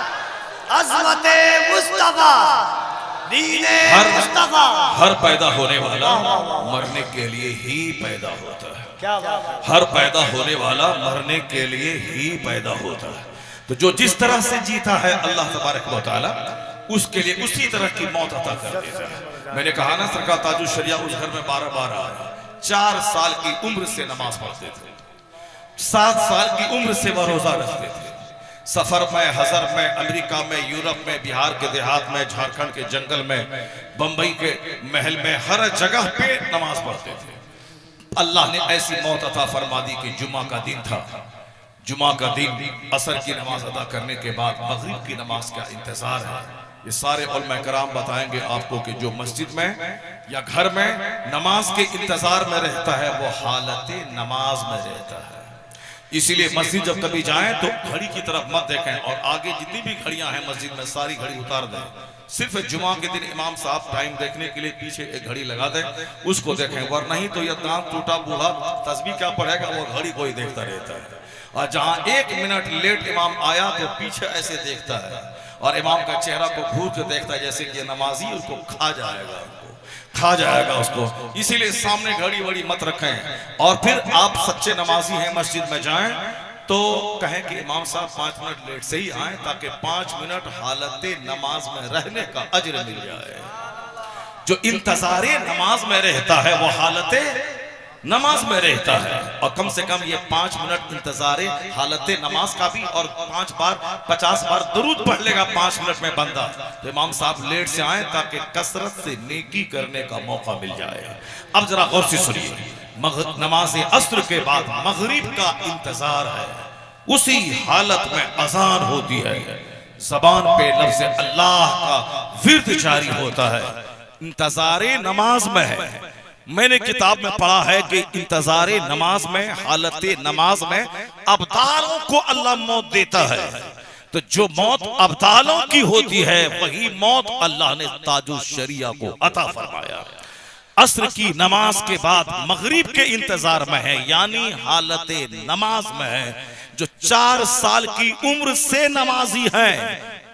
अज़मते मुस्तफा, दीने मुस्तफा। हर पैदा होने वाला मरने के लिए ही पैदा होता है। क्या बात है? हर पैदा होने वाला मरने के लिए ही पैदा होता है। तो जो जिस तरह से जीता है अल्लाह तबारक व तआला उसके लिए उसी तरह की मौत अता कर देता है। मैंने कहा ना, सरकार ताजुल शरिया उस घर में 12 आया। 4 साल की उम्र से नमाज पढ़ते थे, 7 साल की उम्र से वह रोजा रखते थे। सफर में, हजर में, अमेरिका में, यूरोप में, बिहार के देहात में, झारखंड के जंगल में, बंबई के महल में, हर जगह पे नमाज पढ़ते थे। अल्लाह ने ऐसी मौत अता फरमा दी कि जुमा का दिन था। जुमा का दिन असर की नमाज अदा करने के बाद मगरिब की नमाज का इंतजार है। ये सारे उलमा कराम बताएंगे आपको कि जो मस्जिद में या घर में नमाज के इंतजार में रहता है वो हालत नमाज में रहता है। इसीलिए मस्जिद जब कभी जाएं तो घड़ी की तरफ मत देखें और आगे जितनी भी घड़ियां हैं मस्जिद में सारी घड़ी उतार दें। सिर्फ जुमा के दिन इमाम साहब टाइम देखने के लिए पीछे एक घड़ी लगा दें, उसको देखें। वरना ही तो यह दांत टूटा बूढ़ा तस्बीह क्या पढ़ेगा, वो घड़ी कोई देखता रहता है। और जहां 1 मिनट लेट इमाम आया तो पीछे ऐसे देखता है और इमाम का चेहरा को घूर के देखता है जैसे कि नमाजी उसको खा जाएगा उसको। इसीलिए सामने घड़ी वड़ी मत रखें। और फिर आप सच्चे नमाजी हैं, मस्जिद में जाएं तो कहें कि इमाम साहब 5 मिनट लेट से ही आए ताकि 5 मिनट हालत नमाज में रहने का अजर मिल जाए। जो इंतजारे नमाज में रहता है वो हालत नमाज में रहता है। और कम से कम ये 5 मिनट इंतजारे हालत नमाज का भी, और 5 बार 50 बार दुरूद पढ़ लेगा 5 मिनट में बंदा। तो इमाम साहब लेट से आए ताकि कसरत से नेकी करने का मौका मिल जाए। अब जरा गौर से सुनिए, नमाज अस्र के बाद मगरिब का इंतजार है। उसी हालत में अजान होती है, जबान पे लफ्ज़ अल्लाह का विर्द जारी होता है। इंतजारे नमाज में है। मैंने किताब में पढ़ा है कि इंतजारे नमाज में, हालत नमाज में अब्दालों को अल्लाह मौत देता है। तो जो मौत अब्दालों की होती है वही मौत अल्लाह ने ताजु शरिया को अता फरमाया। अस्र की नमाज के बाद मगरिब के इंतजार में है, यानी हालत नमाज में है। जो 4 साल की उम्र से नमाजी हैं,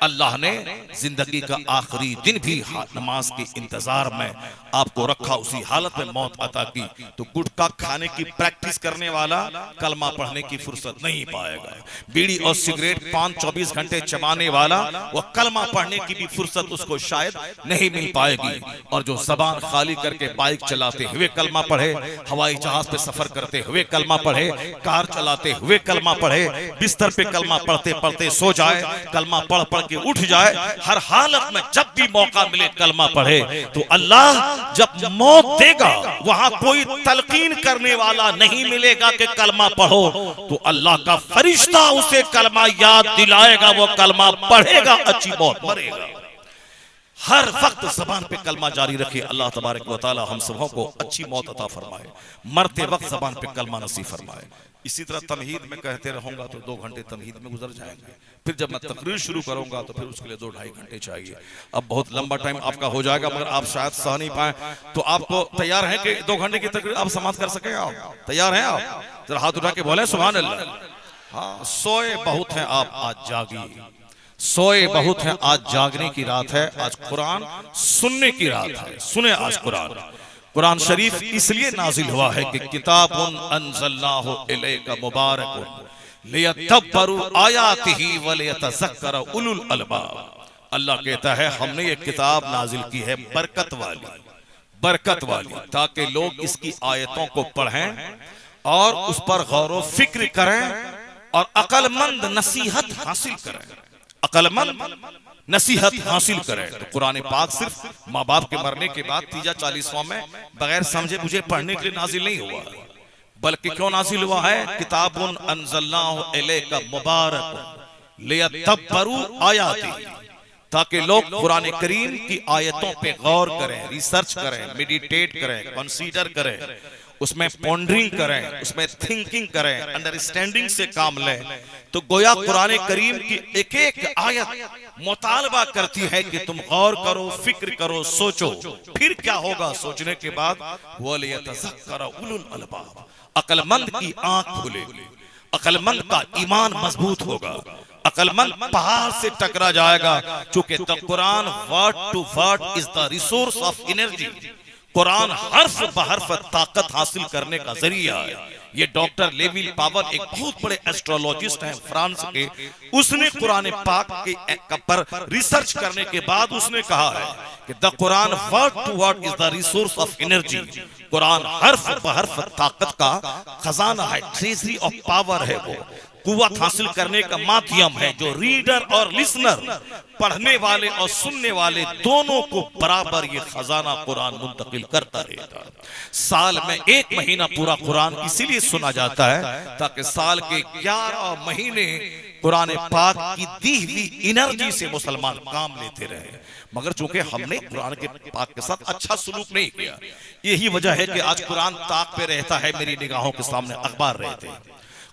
अल्लाह ने जिंदगी का आखिरी दिन भी नमाज के इंतजार में आपको रखा, उसी हालत में मौत अता की। तो गुटखा खाने की प्रैक्टिस करने वाला कलमा पढ़ने की फुर्सत नहीं पाएगा। बीड़ी और सिगरेट पान 24 घंटे चबाने वाला वो कलमा पढ़ने की भी फुर्सत उसको शायद नहीं मिल पाएगी। और जो जबान खाली करके बाइक चलाते हुए कलमा पढ़े, हवाई जहाज पे सफर करते हुए कलमा पढ़े, कार चलाते हुए कलमा पढ़े, बिस्तर पे कलमा पढ़ते पढ़ते सो जाए, कलमा पढ़ पढ़ के उठ जाए, हर हालत में जब भी मौका मिले कलमा पढ़े, तो अल्लाह जब मौत देगा वहां कोई तलकीन करने वाला नहीं मिलेगा कि कलमा पढ़ो, तो अल्लाह का फरिश्ता उसे कलमा याद दिलाएगा, वो कलमा पढ़ेगा, अच्छी मौत मरेगा। हर वक्त जबान पे कलमा जारी रखे। अल्लाह तबारक व तआला हम सबों को अच्छी मौत अता फरमाए, मरते वक्त जबान पे कलमा नसीब फरमाए। इसी तरह तमहीद में कहते रहूंगा तो 2 घंटे तमहीद में गुजर जाएंगे। फिर जब मैं तकरीर शुरू करूंगा तो फिर उसके लिए 2-2.5 घंटे चाहिए। अब बहुत लंबा टाइम आपका हो जाएगा, मगर आप शायद सह नहीं पाए। तो आपको तैयार है कि 2 घंटे की तकरीर आप समाप्त कर सकें? आप तैयार हैं? आप जरा हाथ उठा के बोले सुभान अल्लाह। हाँ, सोए बहुत हैं आप, आज जागिए। सोए बहुत हैं, आज जागने की रात है, आज कुरान सुनने की रात है। सुने आज कुरान। कुरान शरीफ इसलिए नाजिल हुआ है कि किताबुन अंज़लनाहु इलैका मुबारकुन लियदब्बरू आयातिही व लियतज़क्कर उलुल अलबाब। अल्लाह कहता है हमने ये किताब नाजिल की है बरकत वाली, ताकि लोग इसकी आयतों को पढ़ें और उस पर गौर व फिक्र करें और अक्लमंद नसीहत हासिल करें, अक्लमंद नसीहत हासिल करें। तो कुरान पाक सिर्फ माँ बाप के मरने के बाद 40वां में बगैर समझे मुझे पढ़ने के लिए नाजिल नहीं हुआ, बल्कि क्यों नाजिल हुआ है? किताबुन अंज़लनाहु इलैका मुबारकुन लियदब्बरू आयातिही, ताकि लोग कुरान करीम की आयतों पे गौर करें, रिसर्च करें, मेडिटेट करें, कंसीडर करें, उसमें पॉन्डरिंग करें, उसमें थिंकिंग करें, अंडरस्टैंडिंग से काम लें। तो गोया कुरान करीम की एक एक आयत मुतालबा करती है कि तुम गौर करो, फिक्र करो, सोचो। फिर क्या होगा? सोचने के बाद वलियतज़क्कर उलुल अलबाब, अक्लमंद की आंख खुलेगी, अक्लमंद का ईमान मजबूत होगा, अक्लमंद पहाड़ से टकरा जाएगा। चूंकि the Quran word to word is the resource of energy. Quran हर्फ बहर्फ ताकत हासिल करने का जरिया है। ये डॉक्टर लेविल पावर एक बहुत बड़े एस्ट्रोलॉजिस्ट हैं फ्रांस के, उसने कुरान पाक के पर रिसर्च करने के बाद उसने कहा है कि the Quran word to word is the resource of energy. Quran हर्फ बहर्फ ताकत का खजाना है, ट्रेजरी ऑफ पावर है, वो कुव्वत हासिल करने का माध्यम है जो रीडर और लिसनर, पढ़ने वाले और सुनने वाले दोनों को बराबर ये खजाना कुरान मुंतकिल करता रहता है। साल में 1 महीना पूरा कुरान इसीलिए सुना जाता है ताकि साल के 11 महीने कुरान पाक की दी हुई एनर्जी से मुसलमान काम लेते रहे। मगर चूंकि हमने कुरान के पाक के साथ अच्छा सलूक नहीं किया, यही वजह है कि आज कुरान ताक पे रहता है, मेरी निगाहों के सामने अखबार रहते हैं।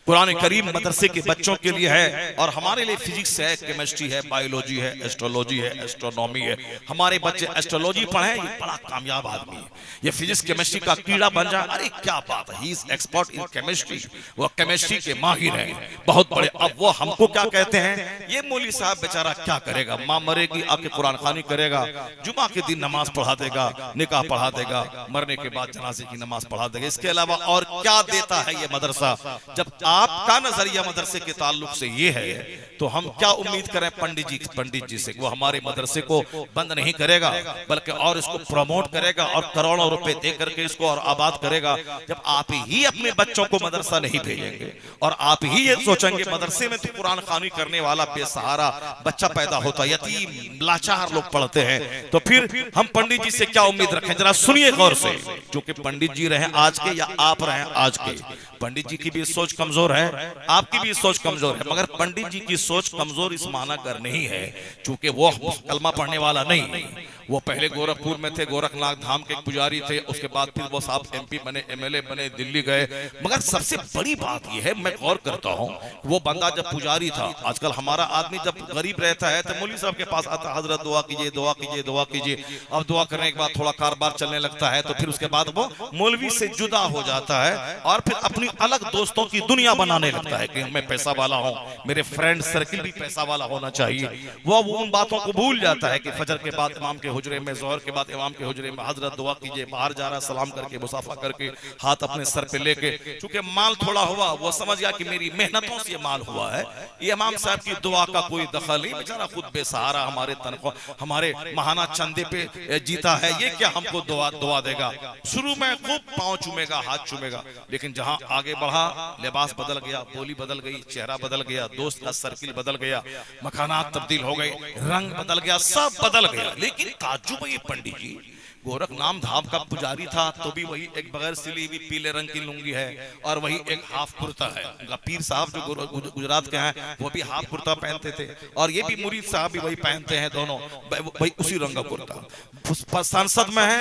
कुरान करीम मदरसे के बच्चों के लिए है और हमारे लिए फिजिक्स है, केमिस्ट्री है, बायोलॉजी है, एस्ट्रोलॉजी है, एस्ट्रोनॉमी है। हमारे बच्चे एस्ट्रोलॉजी पढ़े, ये बड़ा कामयाब आदमी है, ये फिजिक्स केमिस्ट्री का कीड़ा बन जाए, अरे क्या बात है, he is expert in chemistry, वो केमिस्ट्री के माहिर हैं, बहुत बड़े। अब वो हमको क्या कहते हैं, ये मौलवी साहब बेचारा क्या करेगा, माँ मरेगी आके कुरान खानी करेगा, जुमा के दिन नमाज पढ़ा देगा, निकाह पढ़ा देगा, मरने के बाद जनाजे की नमाज पढ़ा देगा, इसके अलावा और क्या देता है ये मदरसा? जब आपका नजरिया मदरसे के ताल्लुक से ये है तो हम क्या उम्मीद करें पंडित जी से? वो हमारे मदरसे को बंद नहीं करेगा बल्कि और इसको प्रमोट करेगा और करोड़ों रुपए दे करके इसको और आबाद करेगा। जब आप ही अपने बच्चों को मदरसा नहीं भेजेंगे और आप ही ये सोचेंगे मदरसे में तो कुरान खानी करने वाला बेसहारा बच्चा पैदा होता, यतीम लाचार लोग पढ़ते हैं, तो फिर हम पंडित जी से क्या उम्मीद रखें? जरा सुनिए गौर से, क्योंकि पंडित जी रहे आज के या आप रहे आज के, पंडित जी की भी सोच कमजोर है, आपकी भी सोच कमजोर है, मगर पंडित जी की सोच कमजोर इस माना कर नहीं है चूंकि वो कलमा पढ़ने वाला नहीं, वो पहले गोरखपुर में थे, गोरखनाथ धाम के पुजारी थे, उसके बाद फिर वो साहब एमपी बने, एमएलए बने, दिल्ली गए। मगर सबसे बड़ी बात यह है, मैं गौर करता हूँ, वो बंदा जब पुजारी था, आजकल हमारा आदमी जब गरीब रहता है तो मौलवी साहब के पास आता, हजरत दुआ कीजिए, दुआ कीजिए, दुआ कीजिए। अब दुआ करने के बाद थोड़ा कारोबार चलने लगता है तो फिर उसके बाद वो मौलवी से जुदा हो जाता है और फिर अपनी अलग दोस्तों की दुनिया बनाने लगता है कि मैं पैसा वाला हूँ, मेरे फ्रेंड सर्किल भी पैसा वाला होना चाहिए। वो उन बातों को भूल जाता है कि फजर के बाद इमाम के हुजरे में, जोहर के बाद इमाम के हुजरे में हजरत दुआ कीजिए, बाहर जा रहा सलाम करके, मुसाफा करके, हाथ अपने सर पे लेके, चूंकि माल थोड़ा हुआ, वो समझ गया कि मेरी मेहनतों से माल हुआ है, ये इमाम साहब की दुआ का कोई दखल नहीं, बेचारा खुद बेसहारा, हमारे तनख्वाह, हमारे महाना चंदे पे जीता है, ये क्या हमको दुआ देगा। शुरू में खूब पांव चूमेगा, हाथ चूमेगा, लेकिन जहां आगे बढ़ा, लिबास बदल गया, बोली बदल गई, चेहरा बदल गया, दोस्त का सर्किल बदल गया, मकानात तब्दील हो गए, रंग बदल गया, सब बदल गया। लेकिन ताज्जुब है, पंडित जी गोरख नाम धाम का पुजारी था तो भी वही एक बगैर सिली हुई पीले रंग की लुंगी है और वही एक हाफ कुर्ता है। उनका पीर साहब जो गुजरात के हैं वो भी हाफ कुर्ता पहनते थे और ये भी मुरीद साहब भी वही पहनते हैं, दोनों वही उसी रंग का कुर्ता। संसद में है